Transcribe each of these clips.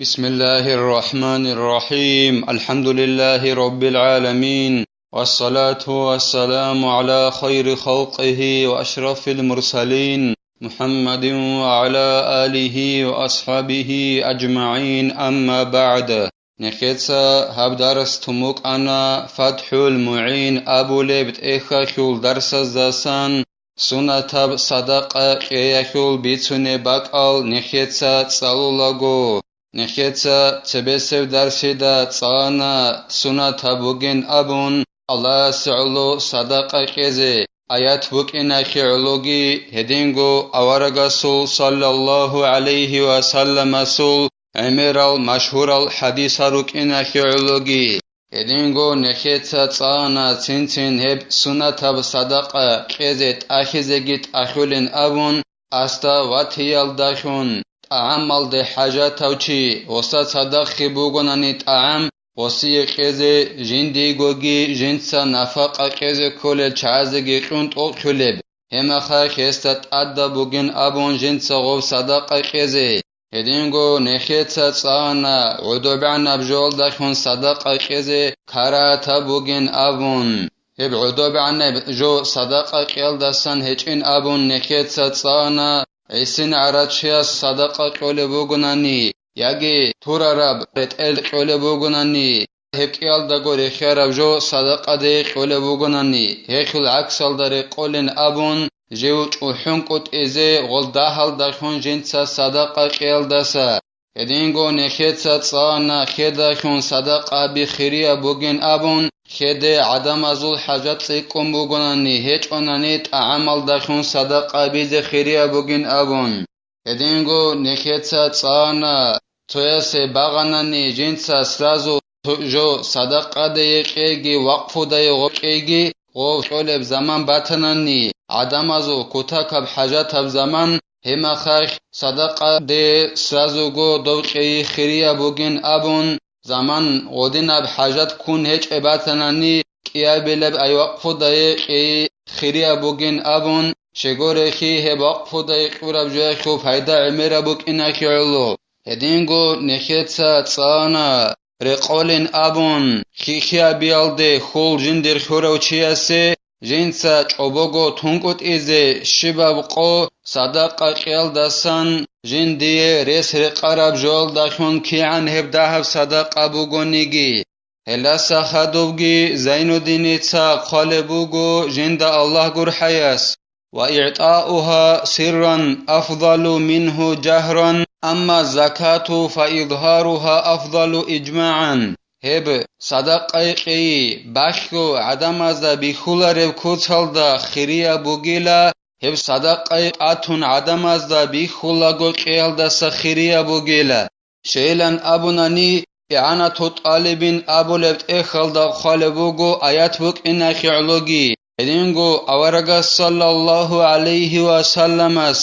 بسم الله الرحمن الرحيم الحمد لله رب العالمين والصلاة والسلام على خير خلقه وأشرف المرسلين محمد وعلى آله وأصحابه أجمعين أما بعد نخيتسا هبدارس تموك أنا فتح المعين أبو لبت إخاخول درس الزاسان سنة صدقة إيخول بيتسوني باقال نخيتسا تصالولاغو نخيتسا تبسر درسيدا تصانا سنة بوغين أبون الله سعلو صدقة كيزي آيات بوكينا خيرلوغي هدينغو أورغسول صلى الله عليه وسلم سول عميرال مشهورال حديث روكينا خيرلوغي هدينغو نخيتسا تصانا تنتين هب سنة صدقة كيزي تأخيزيجيت أخولين أبون أستا واتيال داخون طعام ده حاجة توچي وسا صدق خبوغناني طعام وسي قيزي جندي غوغي جنسا نفقا قيزي كولل چازگي قنط او كولب هما خاخ استت أدى بوغن أبون جنسا غو صدق قيزي هدينغو نخيتسا تصانا عدوبعنا بجول داخون صدق قيزي كاراتا بوغن أبون هب عدوبعنا جو صدق قيل دسان هچين أبون نخيتسا تصانا عيسين عراتشيا صدقة قولي بوغناني ياغي توراراب رتل قولي بوغناني هبكيال داغو رخياراب جو صدقة دي قولي بوغناني هيخل عكسال داري قولين أبون جيوچ وحنقوت إزي غول داحل داخون جنسا صدقة قيل داسا هدينغو نخيتسا تصانا خيداخون صدقة بخيريا بوغن أبون خيدي عدم أزول حاجات سيكم بوغناني هيچ أناني تعامل داخون صدقة بيزي خيريا بوغن أبون هدينغو نخيتسا تصانا تويسي باغناني جنسا سرازو جو صدقة دي قيگي وقفو دي غوكيگي غو شولب زمان باتناني عدم أزول كتاكب حاجات زمان هما خاخ صدقة دي سرازو غو دوكي خيريا بوغن أبون زمان غودينا بحاجات كون هيج اباتناني كيابلب اي وقفو دايقي خيريا بوغن أبون شغوري خي هب وقفو دايقي ربجوه خو فايدا عميرا بوكينا كيعلو هدينغو نخيتسا تصانا رقولين أبون خيخيا بيالدي خول جندر خورو چياسي جنسا چوبوغو تونقوت إزي شبابقو صدقة قيل داسان جندي ريس رقارب جول داخون كيعن هب داهب صدقة بوغونيگي هلاسا خدوغي زين الدينيتسا قالبوغو جند الله gur حياس وإعطاؤها سرا أفضل منه جهرا أما الزكاة فإظهارها أفضل إجماعا هب صدقة قي باشكو عدم أزا بخولارب كوتالدا خيريا بوغيلا هب صدقة قاتون عدم أزا بخولاغو قيالدا سخيريا بوغيلا شيلان أبوناني إعانة طالبين أبو لبت إخالدا خالبوغو آيات بوك إنا خيعلوغي هدينغو أورغا صلى الله عليه وسلم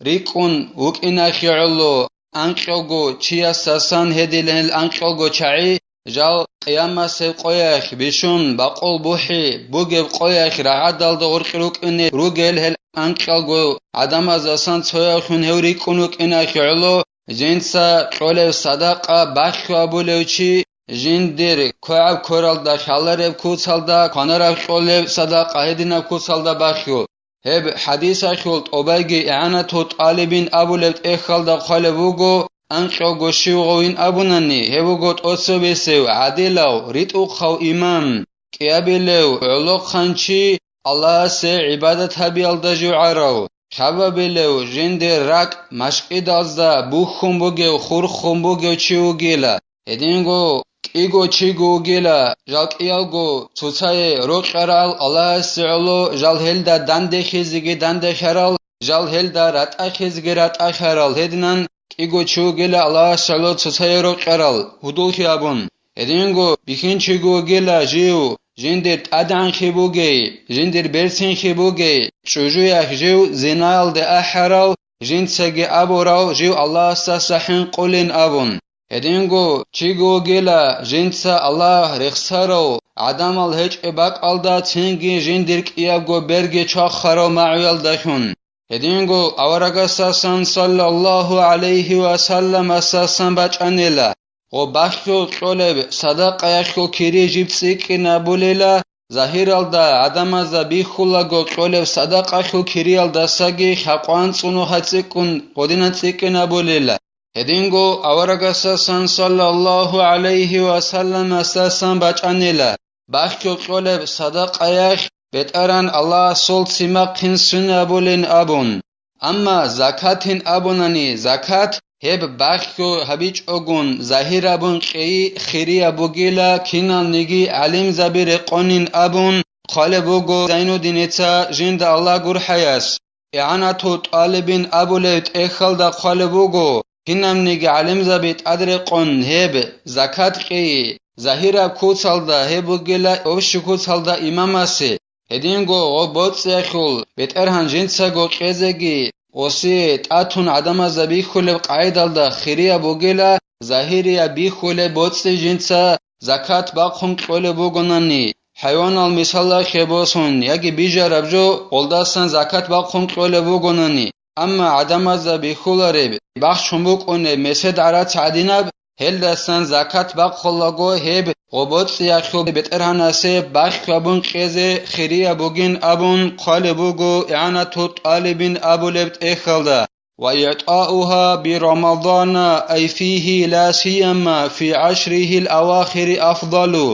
ريكون وك إنا خيعلو أنقلغو چيا ساسان هديلن الأنقلغو چاعي جال قيامة سيب قويخ بشون باقول بوحي بوغيب قويخ رعادال دغور قلوك إني روغيل هل أنقلغو عدم أزاسان تسويخون هوريكونوك إنا خيعلو جنسا قولي صدقة باخو أبولوشي جندر كوعب كورال دا خالرب كوتال دا كونرب قولي صدقة هدينب كوتال دا باخو هب حديثة خلط أباقي إعانة طالبين أبولبت إخال دا خالبوغو أنقلغو شيوغوين أبوناني هبوغوت أتسو بيسيو عديلو ريتو خو إمام كيابيلو علوق خانشي الله سي عبادت هبيال دا جوعارو خبابيلو جندر راك مشقي دازدا بوخون بوغيو خورخون بوغيو چيوغيلا هدينغو كيغو چيغوغيلا جال كيالغو توتاي روكرال الله سعلو جال هلدا دانده خيزيگي دانده خرال جال هلدا رات اخيزيگي رات اخرال هدينان كيغو چيوغيلا الله سعلو توتاي روكرال هدول خيابون هدينغو بيخين چيغوغيلا جيو جندر ادان خيبوغي جندر برسين خيبوغي چوجويا جيو زينال ده احرال جنسگي ابوراو جيو الله ساسحين قولين ابون هدينغو چيغوغيلا جنسا الله رخسارو عدم الهج اباق الدا تنگي جندر كيابغو برگي چاخرو معويل دخون Hedingo avaragasasan sallallahu alayhi wa sallam asasan bacanela. O baxşo çoleb sadaqa yaxo kiri jipsikina bulela. Zahiralda adamazda bixulago çoleb sadaqa xo kirialda sagi xaqançunu hatsikun qodinatsikina bulela. Hedingo avaragasasan sallallahu alayhi wa sallam asasan bacanela. Baxşo çoleb sadaqa yax Betaran Allah sol simakhin sunabulin abun. Amma zakatin abunani zakat heb baxyo habich ogun zahirabun qi khiriya bugila kinan nigi alim zabir qonin abun qalebugo zainuddin etsa jinda Allah gur hayas. I'anatu talibin abulet ekhalda qalebugo kinam nigi alim zabit adre qon heb zakat qi zahira kutsalda hebugila ovshi kutsalda imamase. Hedingo o botsekhul beterhan jinsa go qezegi osi tatun adamaza bikhule qaidalda khiriya bugela zahiriya bikhule botse jinsa zakat baqhum qole bugonani hayvanal misalla khebosun yagi bijarabjo oldasan zakat baqhum qole bugonani amma adamaza bikhulare baqhum buqone mesed arat adinab Heldasan zakat baqhollago heb qobot yaxo beterhanase baxkabun qeze khiriya bugin abun qalebugo i'anatu talibin abulebt ekhalda wa yata'uha bi ramadana ay fihi la siyama fi ashrihi al-awakhir afdalu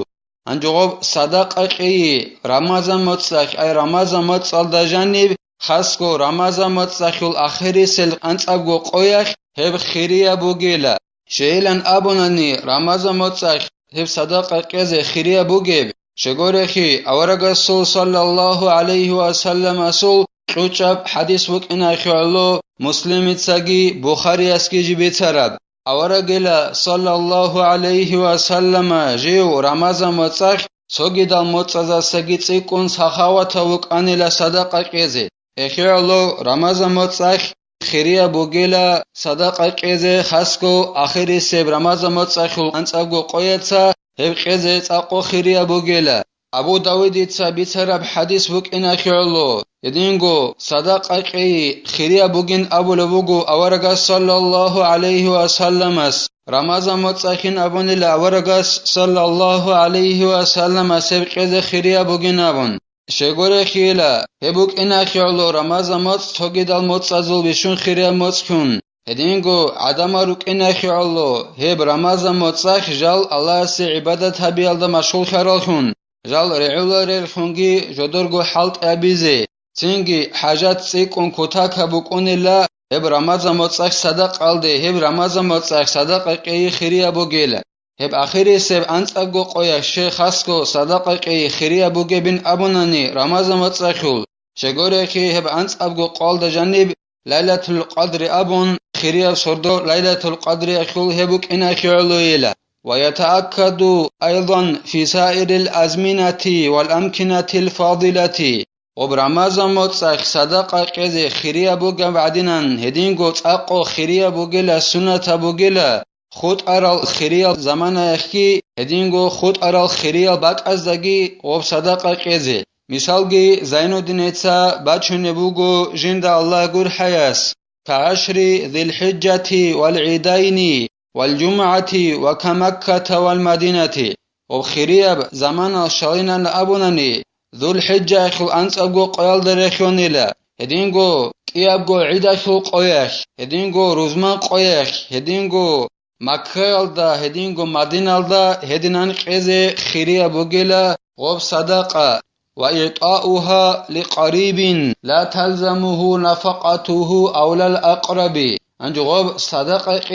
anjob sadaqa qi ramazan motsakh ay ramazan motsalda janib khasko ramazan motsakhul akhiri sel antsabgo qoyakh heb khiriya bugela Sheelan abunani Ramazan motsakh heb sadaqa qeze khiriya bugeb shegorekhi awaragasol sallallahu alayhi wa sallam asul quchab hadis wukina khalo muslimitsagi Bukhari aski jibitsarab awaragela sallallahu alayhi wa sallam jiu Ramazan motsakh sogidal motsaza sagi tsikun sakhawata wukanila sadaqa qeze ekhalo Ramazan motsakh khiriya bugela sadaqa qeze khasko akhiri seb ramazan motsakhul antsabgo qoyatsa heb qeze tsaqo khiriya bugela Abu Dawud itsa bitsarab hadis wukina khirlo edingo sadaqa qi khiriya bugin Abu Labugo awaragas sallallahu alayhi wa sallamas ramazan motsakhin abunila awaragas sallallahu alayhi wa sallamas heb qeze khiriya bugin abun Shegore khila hebuk ina khirlo ramazan mots togidal motsazul bishun khiriya motskun hedingo adamaruk ina khirlo heb ramazan motsakh jal Allah se ibadat habialda mashghul kharalkhun jal re'ularer khungi jodorgo halt abize tingi hajat tsikon kotaka bukonila heb ramazan motsakh sadaq alde heb ramazan motsakh sadaqa qi khiriya bugela Heb akhiri seb antsabgo qoya sheikh asko sadaqa qi khiriya bugebin abunani Ramazan motsakhul shegorekhi heb antsabgo qalda janib Laylatul Qadr abun khiriya sordo Laylatul Qadr akhul hebuk ina khirloyela wa yata'akkadu aydan fi sa'iril azminati wal amkinati al fadilati ob Ramazan motsakh sadaqa qeze khiriya bugam badinan hedingo tsaqo khiriya bugela sunnata bugela خود ارال خیریال زمان اخی هدینگو خود ارال خیریال بات ازدگی اوب صدقه قیزه مثالگی زینودین ایتسا بچونه بوگو جند الله گر حیاس كعشر ذي الحجة والعيدين والجمعة وكمكة والمدينة وخيرياب زمان الشالين أبونني ذو الحجة خل أنس أبو قيال درخونيلا هدینگو کیابگو عیدا خل قیاش هدینگو روزمان قیاش هدینگو مكالدا هدينغو مدينالدا هدينان قيزي خيريا بوغيلا غوب صدقة وإعطاؤها لقريب لا تلزمه نفقته أولى الأقرب أنجو غوب صدقة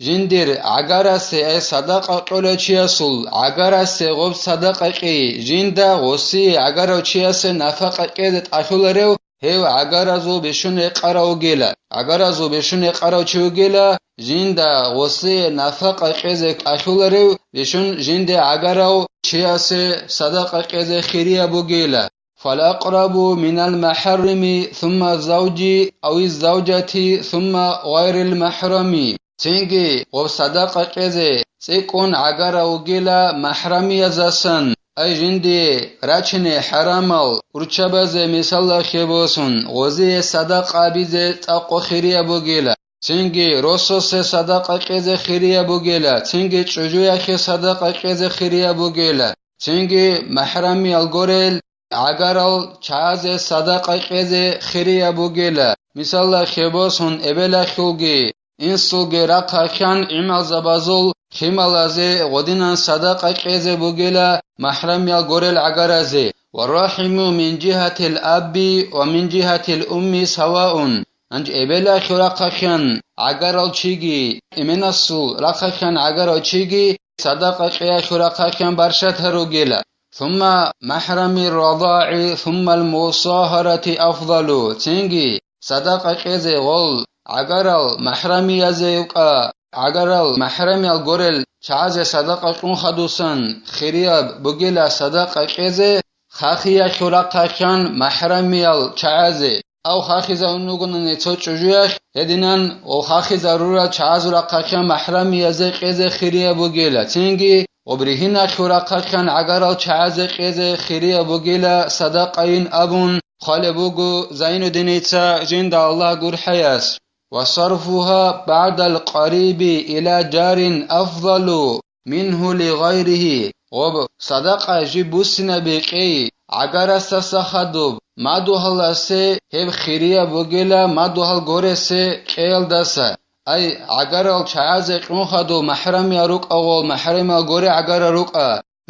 جندر عقارسي أي صدقة قولوشياسول عقارسي غوب صدقة جندا غوسي عقاروشياسي نفقة قيدت أخولاريو هيو عقارزو بشون يقراو جيلا عقارزو بشون يقراو چيو جيلا جندا غوسي نفقة قيزك أخولاريو بشون جندا عقارو چياسي صدقة قيزي خيريا بو جيلا فالأقرب من المحرم ثم الزوج أو الزوجة ثم غير المحرم تنجي غوب صدقة قيزي سيكون عقارو جيلا محرمي زاسن أي جندي راتشني حرامل ورچبازي مثال خيبوسون غوزي صدقة بيزي تاقو خيريا بوغيلا تنگي روسوس صدقة كيزي خيريا بوغيلا تنگي چجويا خي صدقة كيزي خيريا بوغيلا تنگي محرمي الغوريل عقارل چازي صدقة كيزي خيريا بوغيلا مثال خيبوسون ابلا خلقي إنسوغي راقا خان عمل زبازول خيمالازي غدينان صدقة كيزي بوغيلا محرم يالغوريل عقارازي والرحم من جهة الأب ومن جهة الأم سواء أنج إبلا خراقا خان عقارل چيگي إمناسو راقا خان عقارل چيگي صدقة كيا خراقا خان برشت هروغيلا ثم محرم الرضاع ثم المصاهرة أفضل تنگي صدقة كيزي غول عقارل محرمي يزيوكا عقارل محرمي الغوريل چازي صدقة كون خدوسان خيرياب بوغيلا صدقة كيزي خاخيا خراقا كان محرمي الچازي أو خاخي زاونوغن نيتو چجوياخ هدينان او خاخي ضرورة چاز راقا كان محرمي يزي قيزي خيريا بوغيلا تنگي وبرهنا خراقا كان عقارل چازي قيزي خيريا بوغيلا صدقين أبون خالبوغو زين دينيتا جند الله قر حياس وصرفها بعد القريب إلى جار أفضل منه لغيره وب صدقة جبوسنا بقي عقارس سخدوب ما دوهل سي هب خيريا بوغيلا ما دوهل غوري سي كيل داسا أي عقارل چازي قون خدو محرم يروك أول محرم غوري عقار روك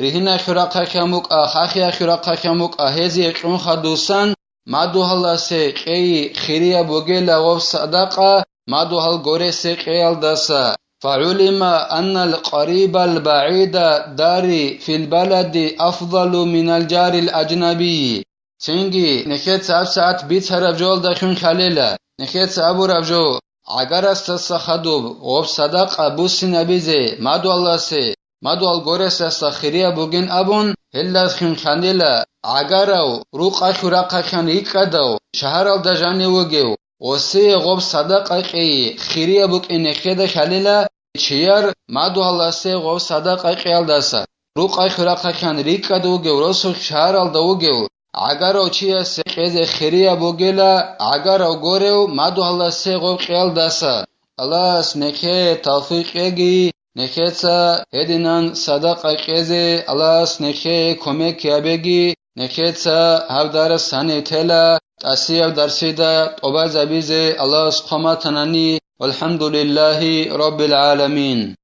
رهنا خراقا كموك خاخيا خراقا كموك هزي قون خدوسان ما دوهل سي كي خيريا بوغيلا وب صدقة ما دوهل غوري سي كيل داسا فعلم أن القريب البعيد داري في البلد أفضل من الجار الأجنبي تنگي نخيت ساعت بيت رفجول دخون خليلا نخيت سابو رفجو عقار استسخدوب وب صدق بوسي نبيزي مادو الله سي مادو الغورس استخيريا بوغين أبون هلا خون خليلا عقارو روقا خراقا خان يكادو شهر الدجاني وغيو وسي غوب صدق اقي خيريا بوك انخيدا خليلا چيار مادو الله سي غوب صدق اقي الداسا روقا خراقا خان ريكادو غورسو شهر الدوغيو عقارو چيا سيقيز خيريا بوغيلا عقارو غوريو مادو الله سي غوب قيل داسا الله سنكي توفيق يجي نكيتسا هدينان صدق اقيزي الله سنكي كوميك يابيجي نكيتسا هفدار ساني تلا تأسيب درسيدا طبع زبيزي الله سبحانه تناني والحمد لله رب العالمين.